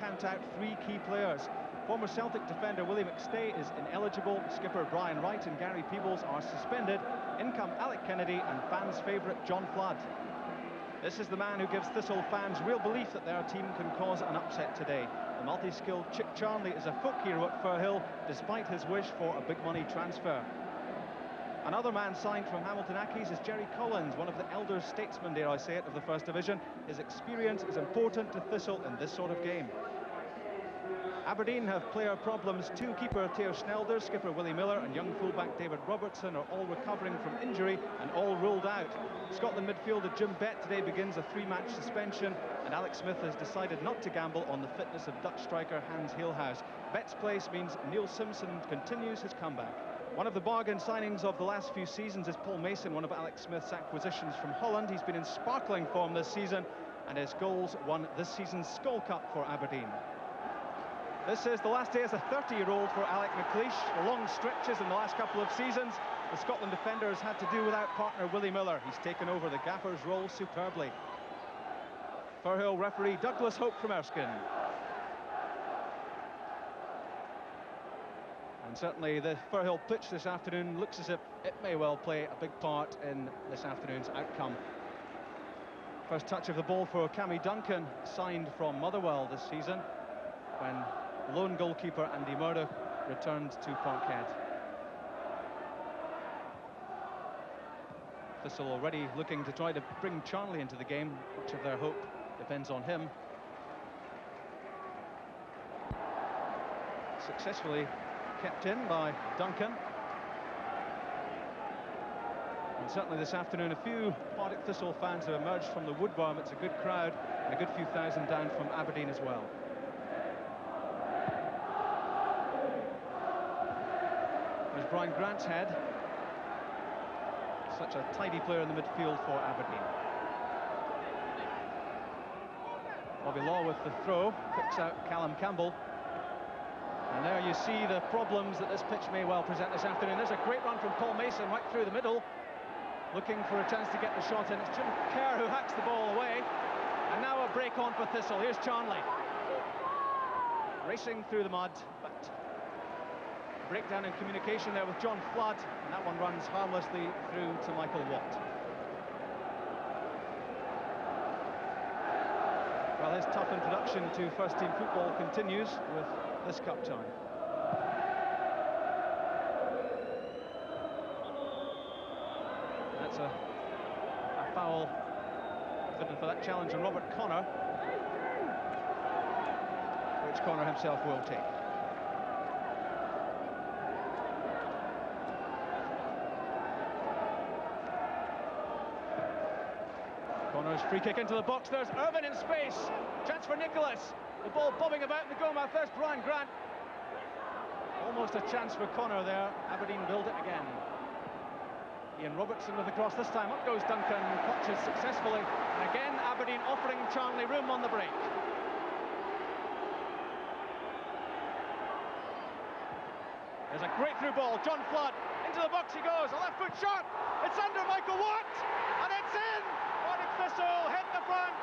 count out 3 key players. Former Celtic defender Willie McStay is ineligible, skipper Brian Wright and Gary Peebles are suspended, in come Alec Kennedy and fans' favourite John Flood. This is the man who gives Thistle fans real belief that their team can cause an upset today. The multi-skilled Chick Charnley is a folk hero at Firhill, despite his wish for a big money transfer. Another man signed from Hamilton Accies is Jerry Collins, one of the elder statesmen, dare I say it, of the First Division. His experience is important to Thistle in this sort of game. Aberdeen have player problems too. Keeper Theo Snelder, skipper Willie Miller and young fullback David Robertson are all recovering from injury and all ruled out. Scotland midfielder Jim Bett today begins a 3-match suspension, and Alex Smith has decided not to gamble on the fitness of Dutch striker Hans Heelhuis. Bett's place means Neil Simpson continues his comeback. One of the bargain signings of the last few seasons is Paul Mason, one of Alex Smith's acquisitions from Holland. He's been in sparkling form this season, and his goals won this season's Skull Cup for Aberdeen. This is the last day as a 30-year-old for Alec McLeish. The long stretches in the last couple of seasons, the Scotland defender has had to do without partner Willie Miller. He's taken over the gaffer's role superbly. Firhill referee Douglas Hope from Erskine. And certainly the Firhill pitch this afternoon looks as if it may well play a big part in this afternoon's outcome. First touch of the ball for Cammy Duncan, signed from Motherwell this season, when lone goalkeeper Andy Murdoch returned to Parkhead. Thistle already looking to try to bring Charnley into the game. Much of their hope depends on him. Successfully kept in by Duncan. And certainly this afternoon, a few Partick Thistle fans have emerged from the woodworm. It's a good crowd and a good few thousand down from Aberdeen as well. There's Brian Grant's head. Such a tidy player in the midfield for Aberdeen. Bobby Law with the throw, picks out Callum Campbell. And there you see the problems that this pitch may well present this afternoon. There's a great run from Paul Mason right through the middle, looking for a chance to get the shot in. It's Jim Kerr who hacks the ball away. And now a break on for Thistle. Here's Charnley. Racing through the mud, but breakdown in communication there with John Flood, and that one runs harmlessly through to Michael Watt. Well, his tough introduction to first-team football continues with this cup tie. That's a foul given for that challenge on Robert Connor, which Connor himself will take. Connor's free kick into the box. There's Irvine in space. Chance for Nicholas. The ball bobbing about in the goal mouth. There's Brian Grant. Almost a chance for Connor there. Aberdeen build it again. Ian Robertson with the cross. This time up goes Duncan. Clutches successfully. And again Aberdeen offering Charnley room on the break. There's a great through ball. John Flood into the box he goes. A left foot shot. It's under Michael Watt. And it's in. Partick Thistle hit the front,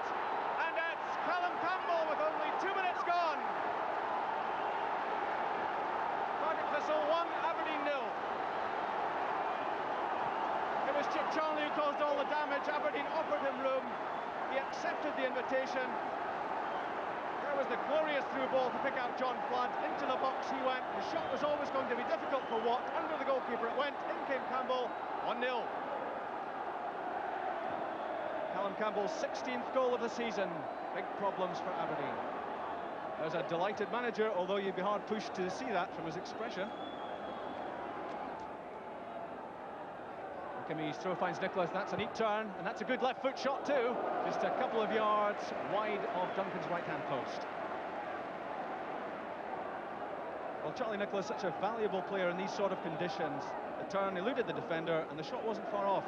and it's Callum Campbell with only 2 minutes gone. Partick Thistle 1, Aberdeen 0. It was Chick Charnley who caused all the damage. Aberdeen offered him room. He accepted the invitation. There was the glorious through ball to pick out John Flood. Into the box he went. The shot was always going to be difficult for Watt. Under the goalkeeper it went. In came Campbell. 1-0. Callum Campbell's 16th goal of the season. Big problems for Aberdeen. There's a delighted manager, although you'd be hard pushed to see that from his expression. Kimmy's throw finds Nicholas. That's a neat turn, and that's a good left foot shot too. Just a couple of yards wide of Duncan's right-hand post. Well, Charlie Nicholas, such a valuable player in these sort of conditions. The turn eluded the defender, and the shot wasn't far off.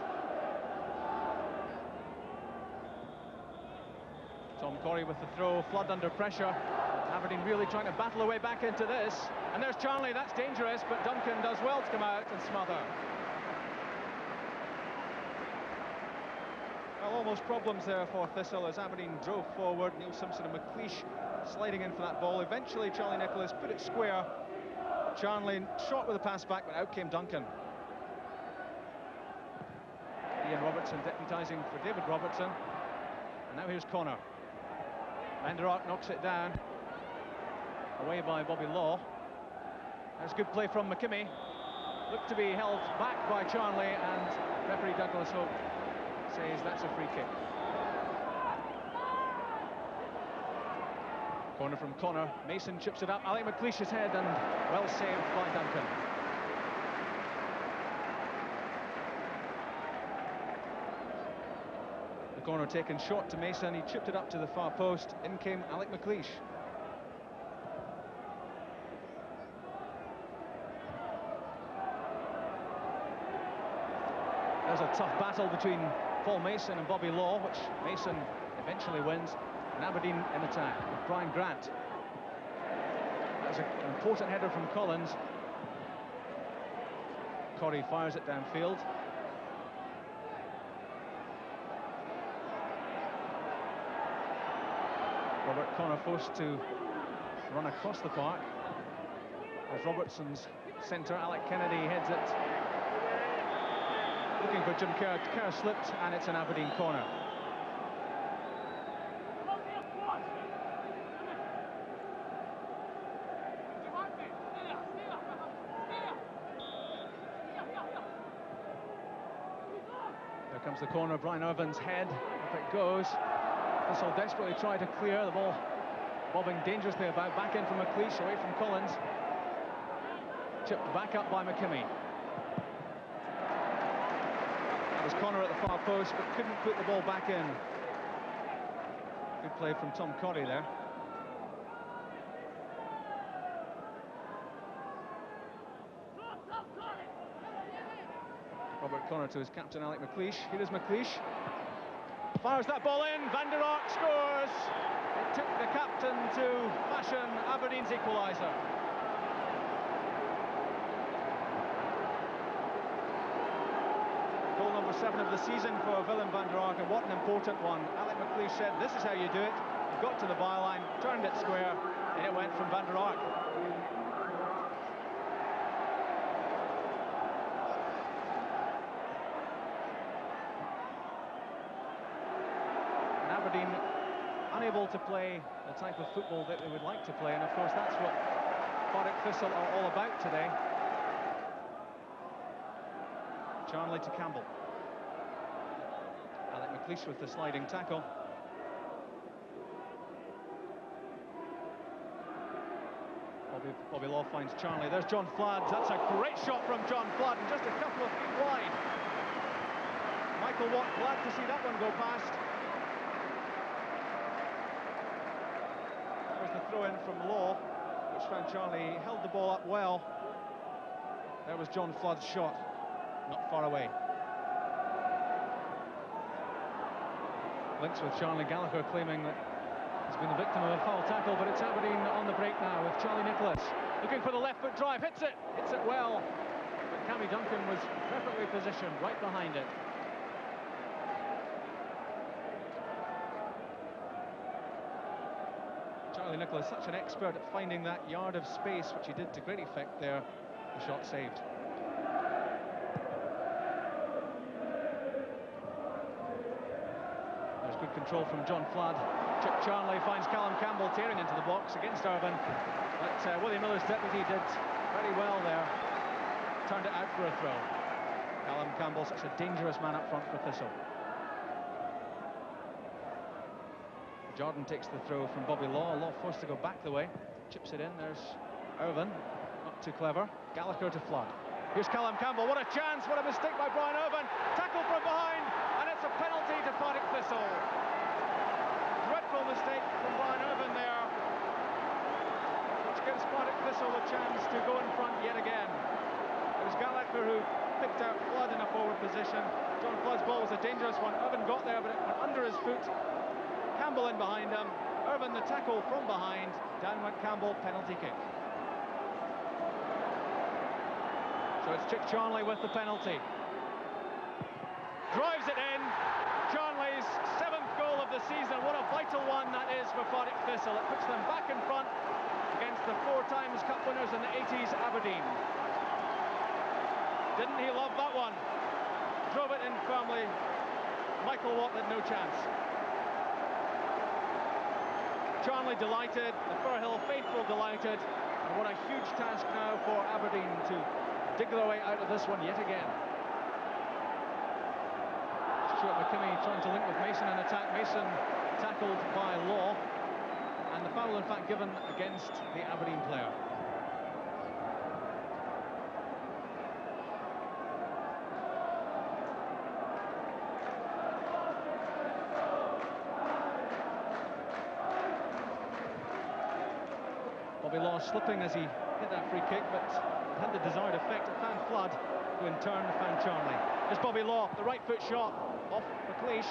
Tom Corey with the throw, Flood under pressure. Aberdeen really trying to battle away back into this. And there's Charnley, that's dangerous, but Duncan does well to come out and smother. Well, almost problems there for Thistle as Aberdeen drove forward. Neil Simpson and McLeish sliding in for that ball. Eventually, Charlie Nicholas put it square. Charnley shot with a pass back, but out came Duncan. Ian Robertson deputising for David Robertson. And now here's Connor. Van der Ark knocks it down. Away by Bobby Law. There's good play from McKimmie. Looked to be held back by Charnley, and referee Douglas Hope says that's a free kick. Corner from Connor. Mason chips it up. Alec McLeish's head, and well saved by Duncan. The corner taken short to Mason. He chipped it up to the far post. In came Alec McLeish. There's a tough battle between Paul Mason and Bobby Law, which Mason eventually wins. And Aberdeen in attack with Brian Grant. That's an important header from Collins. Corrie fires it downfield. Robert Connor forced to run across the park. As Robertson's centre, Alec Kennedy heads it. Looking for Jim Kerr. Kerr slipped, and it's an Aberdeen corner. There comes the corner. Brian Irvin's head. Up it goes. Thistle desperately try to clear the ball, bobbing dangerously about. Back in from McLeish, away from Collins. Chipped back up by McKimmie. That was Connor at the far post, but couldn't put the ball back in. Good play from Tom Corrie there. Robert Connor to his captain Alec McLeish. Here is McLeish. Fires that ball in. Van der Ark scores. It took the captain to fashion Aberdeen's equaliser. Goal number 7 of the season for Willem van der Ark, and what an important one. Alec McLeish said, "This is how you do it." He got to the byline, turned it square, and it went from van der Ark. Aberdeen unable to play the type of football that they would like to play, and of course that's what Partick Thistle are all about today. Charnley to Campbell. Alec McLeish with the sliding tackle. Bobby Law finds Charnley. There's John Flood. That's a great shot from John Flood, and just a couple of feet wide. Michael Watt glad to see that one go past. The throw in from Law, which found Charlie. He held the ball up well. There was John Flood's shot, not far away. Links with Charlie Gallagher claiming that he's been the victim of a foul tackle, but it's Aberdeen on the break now with Charlie Nicholas looking for the left foot drive. Hits it well, but Cammy Duncan was perfectly positioned right behind it. Charlie Nicholas, such an expert at finding that yard of space, which he did to great effect there. The shot saved. There's good control from John Flood. Chip Charnley finds Callum Campbell tearing into the box against Irvin, but Willie Miller's deputy did very well there. Turned it out for a throw. Callum Campbell, such a dangerous man up front for Thistle. Jordan takes the throw from Bobby Law. Law forced to go back the way. Chips it in. There's Irvin. Not too clever. Gallagher to Flood. Here's Callum Campbell. What a chance. What a mistake by Brian Irvin. Tackle from behind. And it's a penalty to Partick Thistle. Dreadful mistake from Brian Irvin there, which gives Partick Thistle a chance to go in front yet again. It was Gallagher who picked out Flood in a forward position. John Flood's ball was a dangerous one. Irvin got there, but it went under his foot. Campbell in behind him. Irvin the tackle from behind. Down went Campbell, penalty kick. So it's Chick Charnley with the penalty. Drives it in. Charnley's 7th goal of the season. What a vital one that is for Partick Thistle. It puts them back in front against the 4 times cup winners in the 80s, Aberdeen. Didn't he love that one? Drove it in firmly. Michael Watt had no chance. Charnley delighted, the Firhill faithful delighted, and what a huge task now for Aberdeen to dig their way out of this one yet again. Stuart McKimmie trying to link with Mason in attack. Mason tackled by Law, and the foul in fact given against the Aberdeen player. Bobby Law slipping as he hit that free kick, but it had the desired effect. It found Flood, who in turn found Charnley. Here's Bobby Law, the right foot shot off McLeish.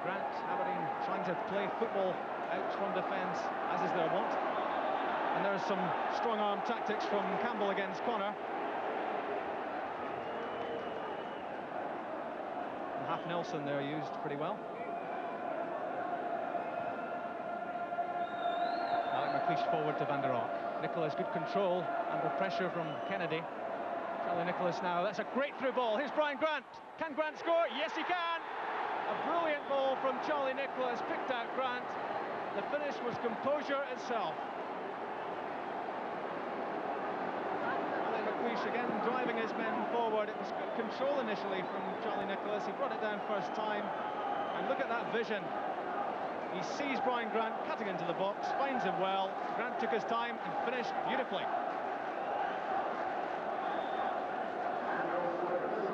Grant, Aberdeen trying to play football out from defence, as is their wont. And there's some strong arm tactics from Campbell against Connor. And Half Nelson there used pretty well. McLeish forward to Van der Ark. Nicholas, good control under pressure from Kennedy. Charlie Nicholas now, that's a great through ball. Here's Brian Grant. Can Grant score? Yes, he can. A brilliant ball from Charlie Nicholas, picked out Grant. The finish was composure itself. McLeish again driving his men forward. It was good control initially from Charlie Nicholas. He brought it down first time. And look at that vision. He sees Brian Grant cutting into the box, finds him well. Grant took his time and finished beautifully.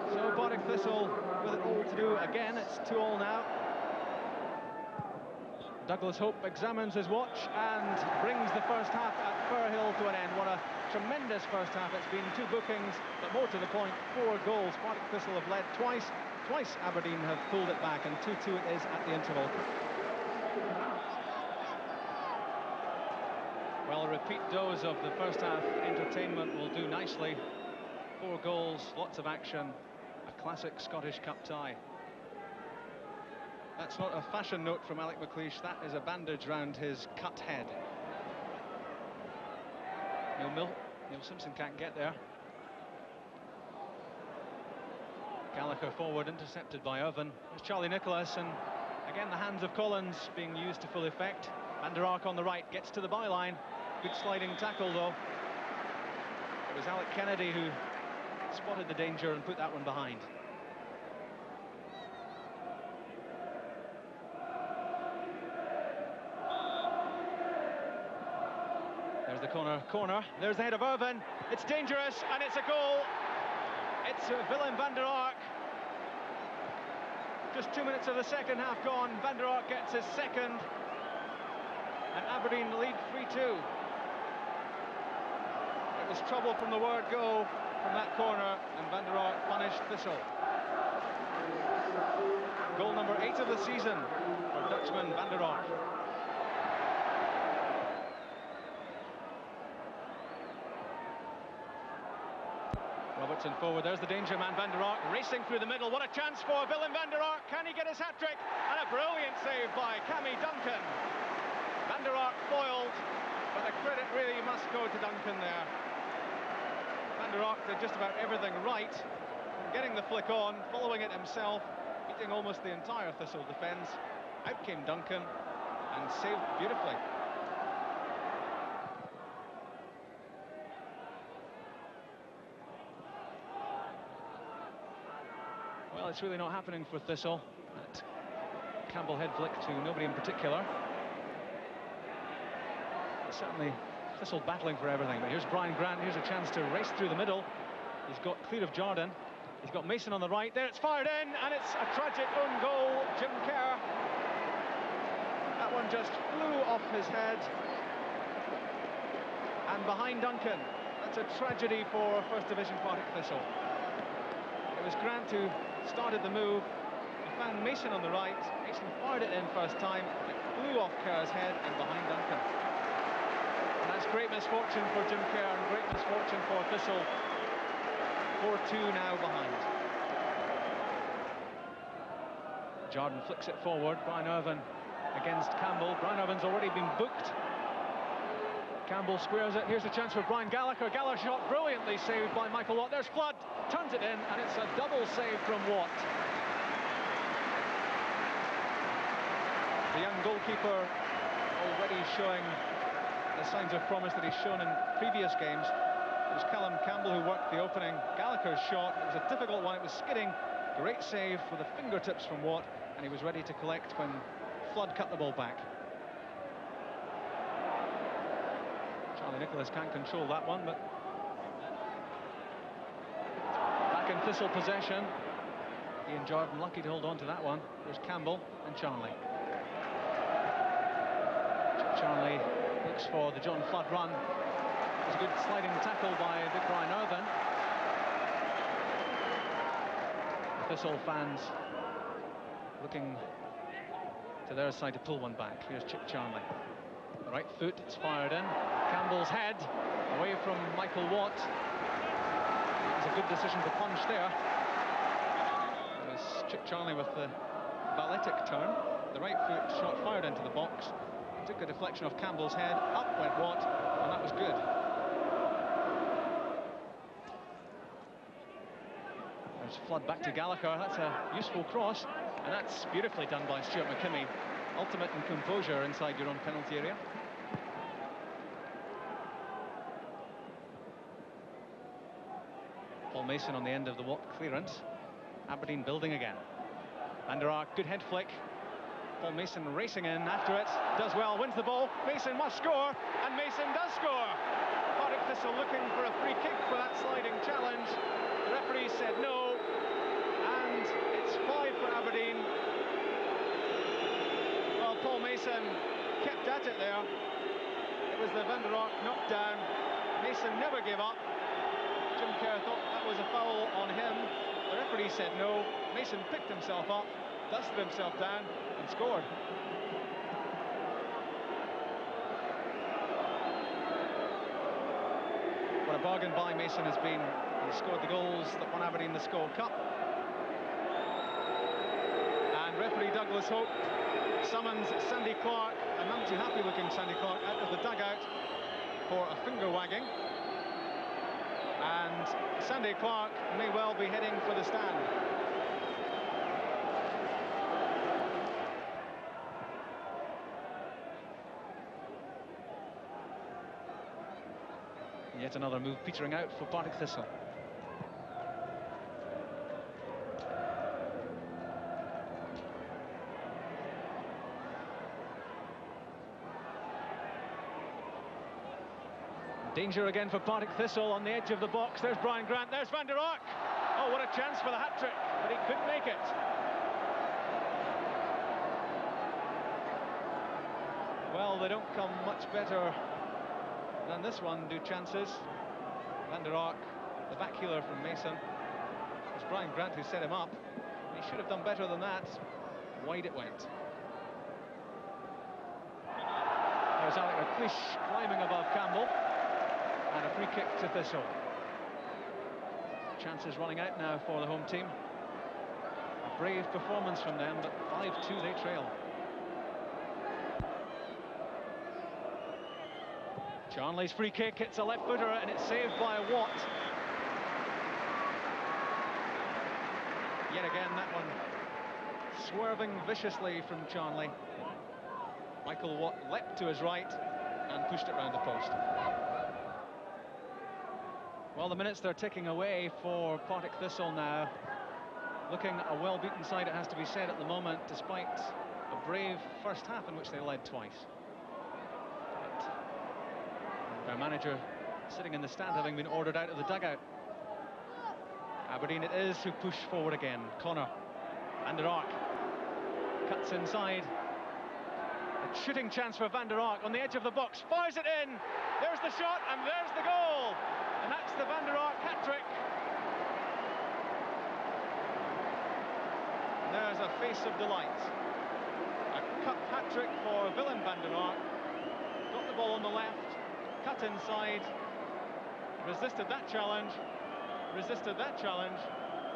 So Partick Thistle with it all to do again. It's 2-2 now. Douglas Hope examines his watch and brings the first half at Firhill to an end. What a tremendous first half it's been. 2 bookings, but more to the point, 4 goals. Partick Thistle have led twice. Twice Aberdeen have pulled it back, and 2-2 it is at the interval. Well, a repeat dose of the first half entertainment will do nicely. 4 goals, lots of action, a classic Scottish Cup tie. That's not a fashion note from Alec McLeish, that is a bandage round his cut head. Neil Simpson can't get there. Gallagher forward, intercepted by Irvine. There's Charlie Nicholas, and again the hands of Collins being used to full effect. Van der Ark on the right, gets to the byline. Good sliding tackle though. It was Alec Kennedy who spotted the danger and put that one behind. There's the corner. There's the head of Irvine. It's dangerous and it's a goal. It's Willem van der Ark. Just 2 minutes of the second half gone. Van der Ark gets his second. And Aberdeen lead 3-2. It was trouble from the word go from that corner, and Van der Ark punished Thistle. Goal number 8 of the season for Dutchman Van der Ark. Robertson forward, there's the danger man, Van der Ark racing through the middle. What a chance for Willem van der Ark. Can he get his hat-trick? And a brilliant save by Cammy Duncan. Van der Ark foiled, but the credit really must go to Duncan there. Van der Ark did just about everything right, getting the flick on, following it himself, beating almost the entire Thistle defence. Out came Duncan and saved beautifully. Well, it's really not happening for Thistle. That Campbell head flick to nobody in particular. But certainly Thistle battling for everything. But here's Brian Grant, here's a chance to race through the middle. He's got clear of Jordan. He's got Mason on the right. There, it's fired in, and it's a tragic own goal. Jim Kerr. That one just flew off his head. And behind Duncan. That's a tragedy for First Division Partick Thistle. It was Grant who started the move. He found Mason on the right. Mason fired it in first time. It flew off Kerr's head and behind Duncan. And that's great misfortune for Jim Kerr and great misfortune for Thistle. 4-2 now behind. Jordan flicks it forward. Brian Irvin against Campbell. Brian Irvin's already been booked. Campbell squares it. Here's a chance for Brian Gallagher. Gallagher shot brilliantly saved by Michael Watt. There's Flood, turns it in, and it's a double save from Watt. The young goalkeeper already showing the signs of promise that he's shown in previous games. It was Callum Campbell who worked the opening. Gallagher's shot, it was a difficult one, it was skidding. Great save with the fingertips from Watt, and he was ready to collect when Flood cut the ball back. Charlie Nicholas can't control that one, but back in Thistle possession. Ian Jordan lucky to hold on to that one. There's Campbell and Charlie. Charlie looks for the John Flood run. It was a good sliding tackle by big Brian Irvin. The Thistle fans looking to their side to pull one back. Here's Chip Charlie. The right foot, it's fired in. Campbell's head away from Michael Watt. It was a good decision to punch there. It was Chip Charlie with the balletic turn. The right foot shot fired into the box. Took a deflection of Campbell's head, up went Watt, and that was good. There's Flood back to Gallagher. That's a useful cross, and that's beautifully done by Stuart McKimmie. Ultimate in composure inside your own penalty area. Paul Mason on the end of the Watt clearance. Aberdeen building again. Van der Ark, good head flick. Paul Mason racing in after it, does well, wins the ball. Mason must score, and Mason does score. Partick Thistle looking for a free kick for that sliding challenge. The referee said no, and it's 5 for Aberdeen. Well, Paul Mason kept at it there. It was the Van der Ark knockdown. Mason never gave up. Jim Kerr thought that was a foul on him. The referee said no. Mason picked himself up, dusted himself down, and scored. What a bargain by Mason has been. He scored the goals that won Aberdeen the Skull Cup. And referee Douglas Hope summons Sandy Clark, a none too happy looking Sandy Clark, out of the dugout for a finger wagging. And Sandy Clark may well be heading for the stand. Yet another move petering out for Partick Thistle. Danger again for Partick Thistle on the edge of the box. There's Brian Grant, there's Van der Ark. Oh, what a chance for the hat-trick, but he couldn't make it. Well, they don't come much better than this one, do chances. Van der Ark, the back heeler from Mason. It was Brian Grant who set him up. He should have done better than that. Wide it went. There's Alec McLeish climbing above Campbell. And a free kick to Thistle. Chances running out now for the home team. A brave performance from them, but 5-2 they trail. Charnley's free kick, it's a left footer and it's saved by Watt. Yet again, that one swerving viciously from Charnley. Michael Watt leapt to his right and pushed it round the post. Well, the minutes they're ticking away for Partick Thistle now. Looking a well-beaten side, it has to be said, at the moment, despite a brave first half in which they led twice. Their manager sitting in the stand, having been ordered out of the dugout. Aberdeen it is who push forward again. Connor, Van der Ark, cuts inside. A shooting chance for Van der Ark on the edge of the box, fires it in. There's the shot and there's the goal. And that's the Van der Ark hat-trick. There's a face of delight. A cup hat-trick for Willem Van der Ark. Got the ball on the left. Cut inside, resisted that challenge,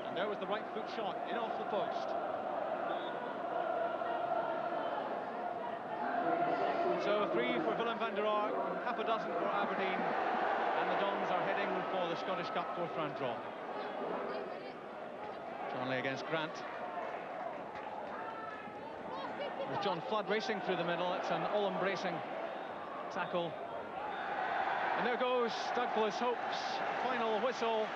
and there was the right foot shot in off the post. 3 for Willem van der Aar, half a dozen for Aberdeen, and the Dons are heading for the Scottish Cup fourth round draw. Charlie against Grant. With John Flood racing through the middle, it's an all-embracing tackle. And there goes Douglas Hope's final whistle.